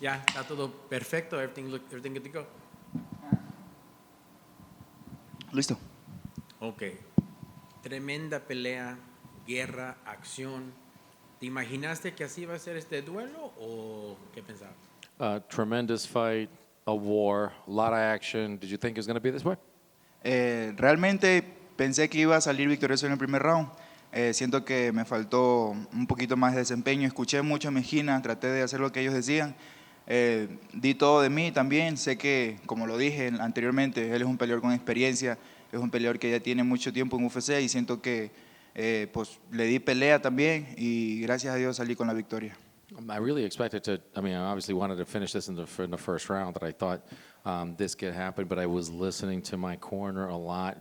Ya, está todo perfecto. Everything good to go. Listo. Ok. Tremenda pelea, guerra, acción. ¿Te imaginaste que así iba a ser este duelo o qué pensabas? Tremendous fight, a war, a lot of action. Did you think it was going to be this way? Realmente pensé que iba a salir victorioso en el primer round. Siento que me faltó un poquito más de desempeño. Escuché mucho a mi esquina, traté de hacer lo que ellos decían. Di todo de mí también. Sé que, como lo dije anteriormente, él es un peleador con experiencia, es un peleador que ya tiene mucho tiempo en UFC y siento que pues, le di pelea también y gracias a Dios salí con la victoria. I really expected to. I mean, I obviously wanted to finish this in the first round. That I thought this could happen, but I was listening to my corner a lot,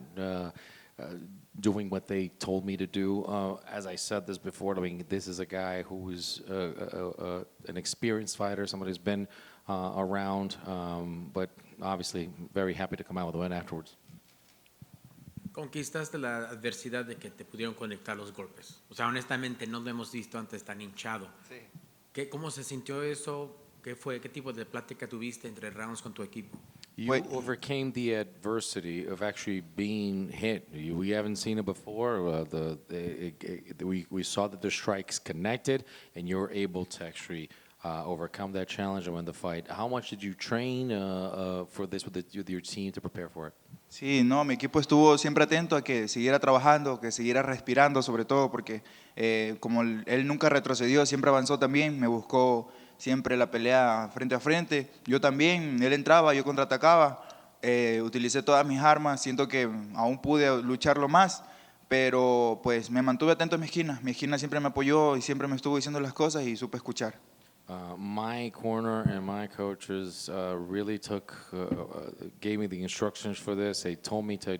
doing what they told me to do. As I said this before, I mean, this is a guy who is an experienced fighter, somebody who's been around, but obviously very happy to come out with a win afterwards. Conquistaste la adversidad de que te pudieron conectar los golpes. O sea, honestamente no lo hemos visto antes tan hinchado. Sí. ¿Cómo se sintió eso? ¿Qué fue? ¿Qué tipo de plática tuviste entre rounds con tu equipo? You overcame the adversity of actually being hit. We haven't seen it before. We saw that the strikes connected, and you were able to actually overcome that challenge and win the fight. How much did you train for this with your team to prepare for it? Sí, no, mi equipo estuvo siempre atento a que siguiera trabajando, que siguiera respirando sobre todo, porque como él nunca retrocedió, siempre avanzó también, me buscó siempre la pelea frente a frente. Yo también, él entraba, yo contraatacaba, utilicé todas mis armas, siento que aún pude lucharlo más, pero pues me mantuve atento a mi esquina siempre me apoyó y siempre me estuvo diciendo las cosas y supe escuchar. My corner and my coaches really gave me the instructions for this. They told me to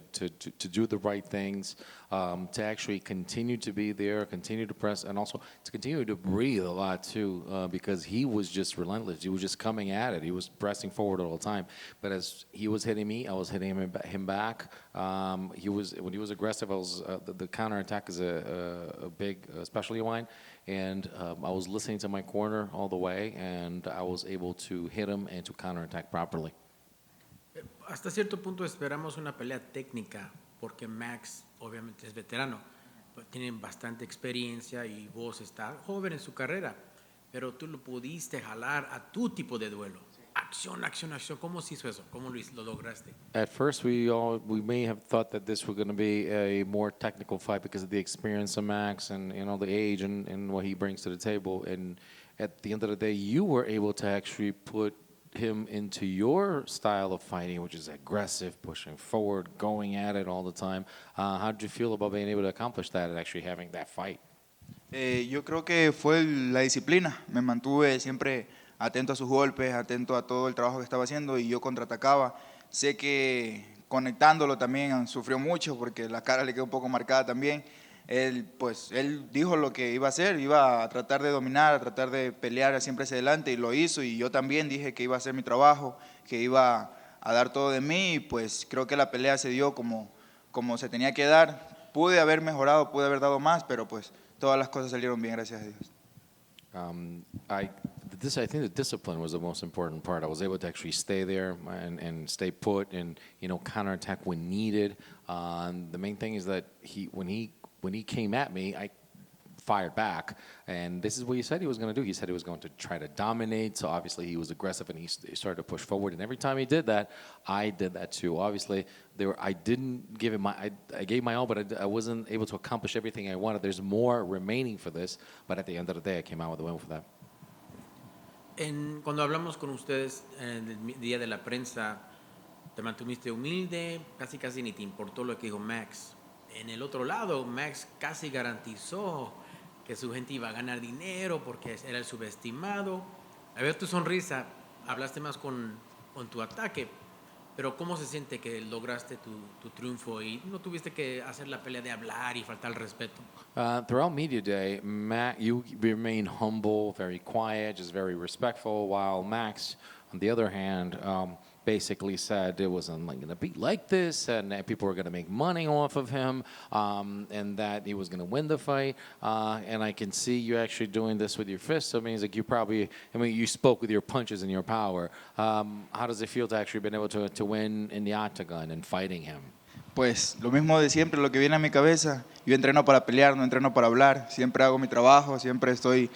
do the right things, to actually continue to be there, continue to press, and also to continue to breathe a lot too, because he was just relentless. He was just coming at it. He was pressing forward all the time. But as he was hitting me, I was hitting him back. When he was aggressive, I was the counterattack is a big specialty of mine. And I was listening to my corner all the way, and I was able to hit him and to counterattack properly. Hasta cierto punto esperamos una pelea técnica, porque Max obviamente es veterano, tiene bastante experiencia y vos estás joven en su carrera, pero tú lo pudiste jalar a tu tipo de duelo. Acción, acción, acción. ¿Cómo se hizo eso? ¿Cómo lo lograste? At first, we may have thought that this was going to be a more technical fight because of the experience of Max and the age and what he brings to the table. And at the end of the day, you were able to actually put him into your style of fighting, which is aggressive, pushing forward, going at it all the time. How did you feel about being able to accomplish that and actually having that fight? Yo creo que fue la disciplina, me mantuve siempre atento a sus golpes, atento a todo el trabajo que estaba haciendo y yo contraatacaba. Sé que conectándolo también sufrió mucho porque la cara le quedó un poco marcada también. Él dijo lo que iba a hacer, iba a tratar de dominar, a tratar de pelear siempre hacia adelante y lo hizo y yo también dije que iba a hacer mi trabajo, que iba a dar todo de mí y pues creo que la pelea se dio como se tenía que dar. Pude haber mejorado, pude haber dado más, pero pues todas las cosas salieron bien, gracias a Dios. I think the discipline was the most important part. I was able to actually stay there and stay put and counterattack when needed. The main thing is that when he came at me, I fired back, and this is what he said he was going to do. He said he was going to try to dominate. So obviously he was aggressive and he started to push forward. And every time he did that, I did that too. Obviously, I didn't give him I gave my all, but I wasn't able to accomplish everything I wanted. There's more remaining for this, but at the end of the day, I came out with a win for that. Cuando hablamos con ustedes en el día de la prensa, te mantuviste humilde, casi ni te importó lo que dijo Max. En el otro lado, Max casi garantizó que su gente iba a ganar dinero porque era el subestimado. A ver tu sonrisa, hablaste más con tu ataque, pero ¿cómo se siente que lograste tu triunfo y no tuviste que hacer la pelea de hablar y faltar el respeto? Throughout Media Day, Matt, you remain humble, very quiet, just very respectful, while Max, on the other hand, basically said it wasn't going to be like this, and that people were going to make money off of him, and that he was going to win the fight. And I can see you actually doing this with your fists. So it means like you spoke with your punches and your power. How does it feel to actually been able to win in the octagon and fighting him? Pues lo mismo de siempre, lo que viene a mi cabeza. Yo entreno para pelear, no entreno para hablar. Siempre hago mi trabajo, siempre estoy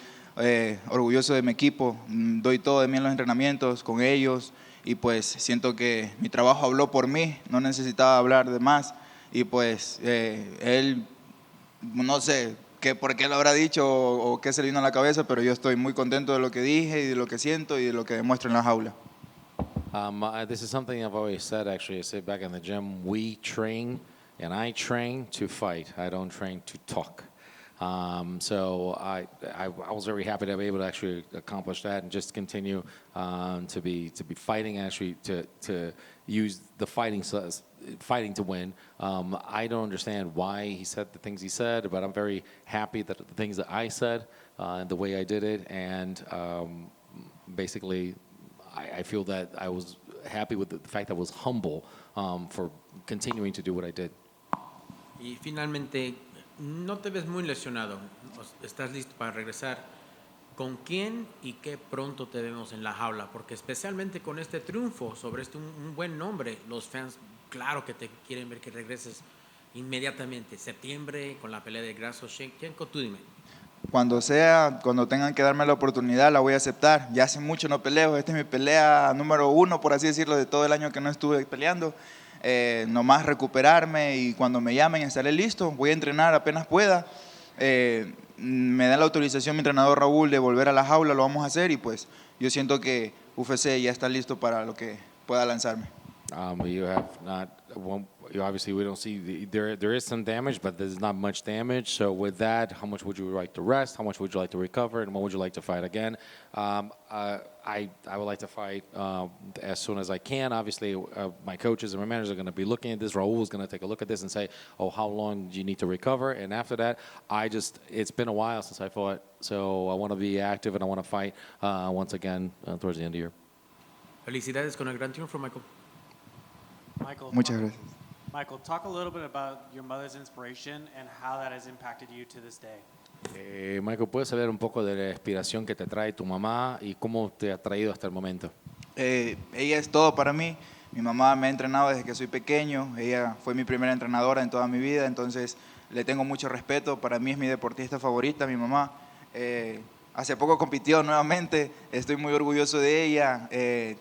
orgulloso de mi equipo. Doy todo de mí en los entrenamientos con ellos y pues siento que mi trabajo habló por mí, no necesitaba hablar de más. Y pues él, no sé por qué lo habrá dicho o qué se le vino a la cabeza, pero yo estoy muy contento de lo que dije y de lo que siento y de lo que demuestro en la jaula. This is something I've always said, actually. I say back in the gym, we train, and I train to fight. I don't train to talk. So I was very happy to be able to actually accomplish that and just continue to be fighting, actually, to use the fighting to win. I don't understand why he said the things he said, but I'm very happy that the things that I said and the way I did it, and basically I feel that I was happy with the fact that I was humble for continuing to do what I did. Y finalmente, no te ves muy lesionado. ¿Estás listo para regresar? ¿Con quién y qué pronto te vemos en la jaula? Porque especialmente con este triunfo sobre un buen nombre, los fans, claro que te quieren ver que regreses inmediatamente. Septiembre, con la pelea de Grasso Shevchenko, tú dime. Cuando tengan que darme la oportunidad, la voy a aceptar. Ya hace mucho no peleo. Esta es mi pelea número 1, por así decirlo, de todo el año que no estuve peleando. Nomás recuperarme y cuando me llamen estaré listo. Voy a entrenar apenas pueda. Me da la autorización mi entrenador Raúl de volver a la jaula, lo vamos a hacer y pues yo siento que UFC ya está listo para lo que pueda lanzarme. You have not. Obviously, we don't see there is some damage, but there's not much damage. So with that, how much would you like to rest? How much would you like to recover? And when would you like to fight again? I would like to fight as soon as I can. Obviously, my coaches and my managers are going to be looking at this. Raul is going to take a look at this and say, "Oh, how long do you need to recover?" And after that, it's been a while since I fought, so I want to be active and I want to fight once again towards the end of the year. Felicidades con el gran triunfo, Michael. Muchas gracias. Michael, talk a little bit about your mother's inspiration and how that has impacted you to this day. Michael, ¿puedes hablar un poco de la inspiración que te trae tu mamá y cómo te ha traído hasta el momento? Ella es todo para mí. Mi mamá me ha entrenado desde que soy pequeño. Ella fue mi primera entrenadora en toda mi vida, entonces le tengo mucho respeto. Para mí es mi deportista favorita, mi mamá. Hace poco compitió nuevamente, estoy muy orgulloso de ella,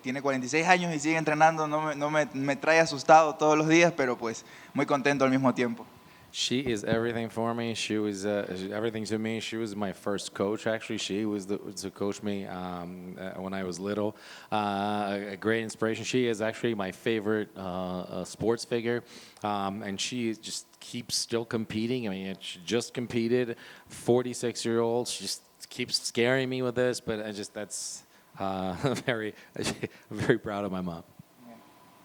tiene 46 años y sigue entrenando, no me trae asustado todos los días, pero pues muy contento al mismo tiempo. She is everything for me. She was everything to me. She was my first coach, actually. She was to coach me when I was little. A great inspiration. She is actually my favorite sports figure, and she just keeps still competing. I mean, she just competed, 46-year-old. She just keeps scaring me with this, but that's very proud of my mom.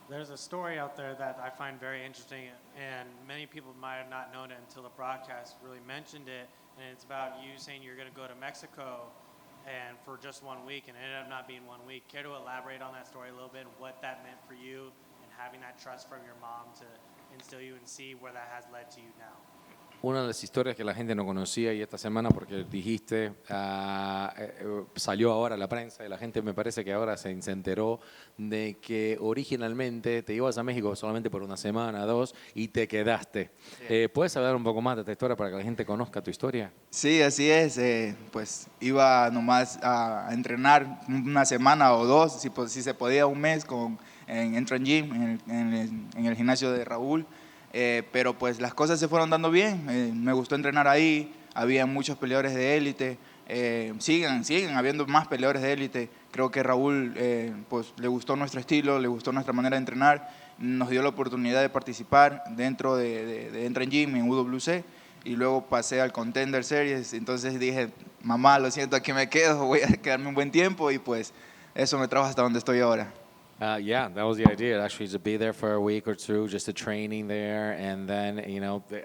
There's a story out there that I find very interesting, and many people might have not known it until the broadcast really mentioned it, and it's about you saying you're going to go to Mexico and for just 1 week, and it ended up not being 1 week. Care to elaborate on that story a little bit, what that meant for you, and having that trust from your mom to instill you and see where that has led to you now? Una de las historias que la gente no conocía y esta semana, porque dijiste, salió ahora a la prensa y la gente me parece que ahora se enteró de que originalmente te ibas a México solamente por 1 semana, 2 y te quedaste. ¿Puedes hablar un poco más de esta historia para que la gente conozca tu historia? Sí, así es. Pues iba nomás a entrenar 1 semana o 2, si se podía 1 mes en Entran Gym, en el gimnasio de Raúl. Pero pues las cosas se fueron dando bien, me gustó entrenar ahí, había muchos peleadores de élite, siguen habiendo más peleadores de élite. Creo que Raúl pues le gustó nuestro estilo, le gustó nuestra manera de entrenar, nos dio la oportunidad de participar dentro de Entran Gym en UWC y luego pasé al Contender Series. Entonces dije, mamá, lo siento, aquí me quedo, voy a quedarme un buen tiempo y pues eso me trajo hasta donde estoy ahora. Yeah, that was the idea, actually, to be there for a week or two, just to training there. And then,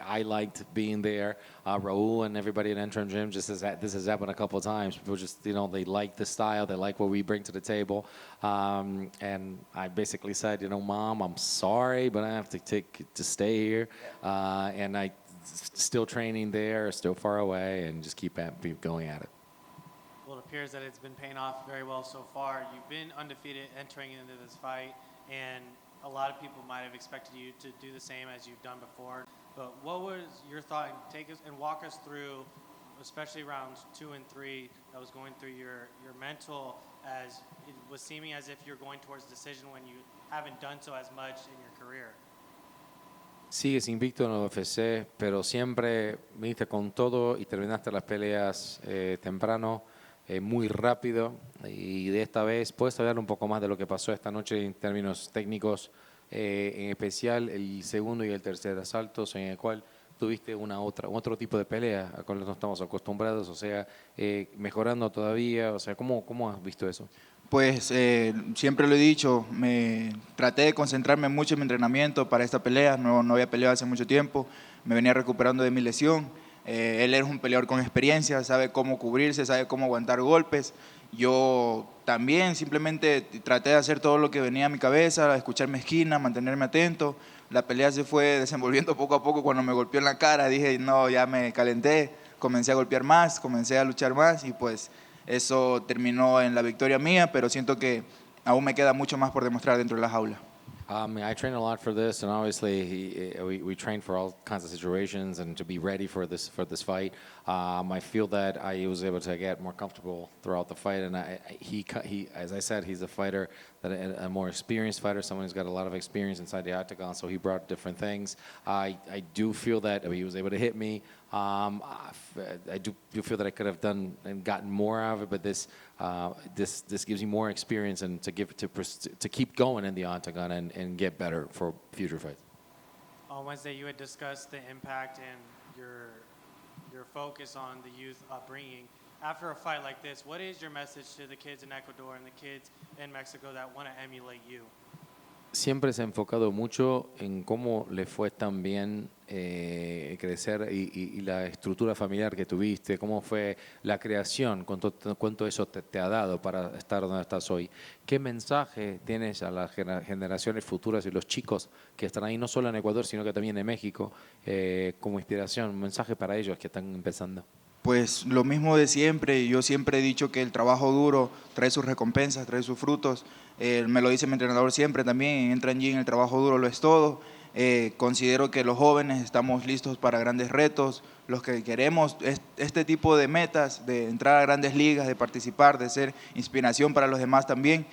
I liked being there. Raul and everybody at Entram Gym, this has happened a couple of times. People just, they like the style, they like what we bring to the table. And I basically said, Mom, I'm sorry, but I have to stay here. And I still training there, still far away, and just keep going at it. Well, it appears that it's been paying off very well so far. You've been undefeated entering into this fight, and a lot of people might have expected you to do the same as you've done before. But what was your thought? Take us and walk us through, especially rounds 2 and 3, that was going through your mental, as it was seeming as if you're going towards decision when you haven't done so as much in your career. Sigues invicto en el UFC, pero siempre viniste con todo y terminaste las peleas temprano, muy rápido. Y de esta vez, ¿puedes hablar un poco más de lo que pasó esta noche en términos técnicos? En especial el segundo y el tercer asaltos, en el cual tuviste otro tipo de pelea a cual no estamos acostumbrados, o sea, mejorando todavía, o sea, ¿cómo has visto eso? Pues siempre lo he dicho, traté de concentrarme mucho en mi entrenamiento para esta pelea, no había peleado hace mucho tiempo, me venía recuperando de mi lesión. Él es un peleador con experiencia, sabe cómo cubrirse, sabe cómo aguantar golpes. Yo también simplemente traté de hacer todo lo que venía a mi cabeza, escuchar mi esquina, mantenerme atento. La pelea se fue desenvolviendo poco a poco. Cuando me golpeó en la cara dije, no, ya me calenté, comencé a golpear más, comencé a luchar más y pues eso terminó en la victoria mía, pero siento que aún me queda mucho más por demostrar dentro de la jaula. I train a lot for this, and obviously we train for all kinds of situations and to be ready for this fight. I feel that I was able to get more comfortable throughout the fight, and he, as I said, he's a fighter, a more experienced fighter, someone who's got a lot of experience inside the octagon, so he brought different things. I do feel that he was able to hit me. I do feel that I could have done and gotten more out of it, but this gives you more experience and to keep going in the octagon and get better for future fights. On Wednesday, you had discussed the impact and your focus on the youth upbringing. After a fight like this, what is your message to the kids in Ecuador and the kids in Mexico that want to emulate you? Siempre se ha enfocado mucho en cómo le fue tan bien crecer y la estructura familiar que tuviste, cómo fue la creación, cuánto eso te ha dado para estar donde estás hoy. ¿Qué mensaje tienes a las generaciones futuras y los chicos que están ahí, no solo en Ecuador, sino que también en México, como inspiración, un mensaje para ellos que están empezando? Pues lo mismo de siempre, yo siempre he dicho que el trabajo duro trae sus recompensas, trae sus frutos. Me lo dice mi entrenador siempre también, en Entram Gym el trabajo duro lo es todo. Considero que los jóvenes estamos listos para grandes retos, los que queremos este tipo de metas, de entrar a grandes ligas, de participar, de ser inspiración para los demás también.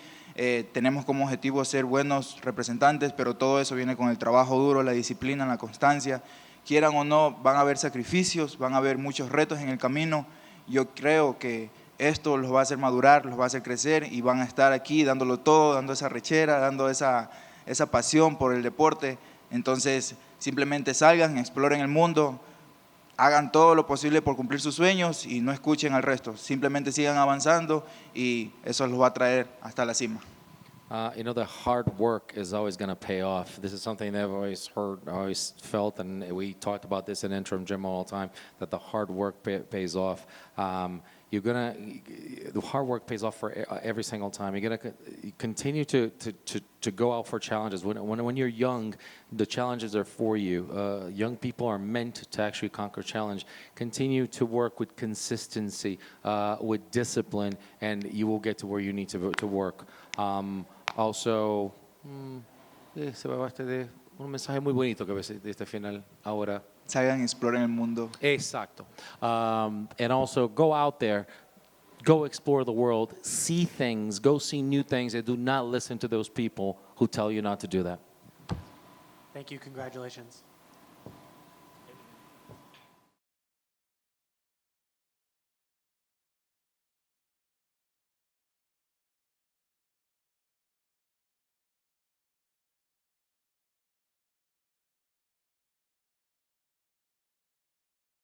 Tenemos como objetivo ser buenos representantes, pero todo eso viene con el trabajo duro, la disciplina, la constancia. Quieran o no, van a haber sacrificios, van a haber muchos retos en el camino. Yo creo que esto los va a hacer madurar, los va a hacer crecer y van a estar aquí dándolo todo, dando esa rechera, dando esa pasión por el deporte. Entonces, simplemente salgan, exploren el mundo, hagan todo lo posible por cumplir sus sueños y no escuchen al resto. Simplemente sigan avanzando y eso los va a traer hasta la cima. The hard work is always going to pay off. This is something that I've always heard, always felt, and we talked about this in Entram Gym all the time, that the hard work pays off. The hard work pays off for every single time. You're gonna continue to go out for challenges. When you're young, the challenges are for you. Young people are meant to actually conquer challenge. Continue to work with consistency, with discipline, and you will get to where you need to work. Also, se va un mensaje muy bonito que ves de este final ahora. Salgan, exploren el mundo. Exacto. And also go out there, go explore the world, see things, go see new things, and do not listen to those people who tell you not to do that. Thank you. Congratulations.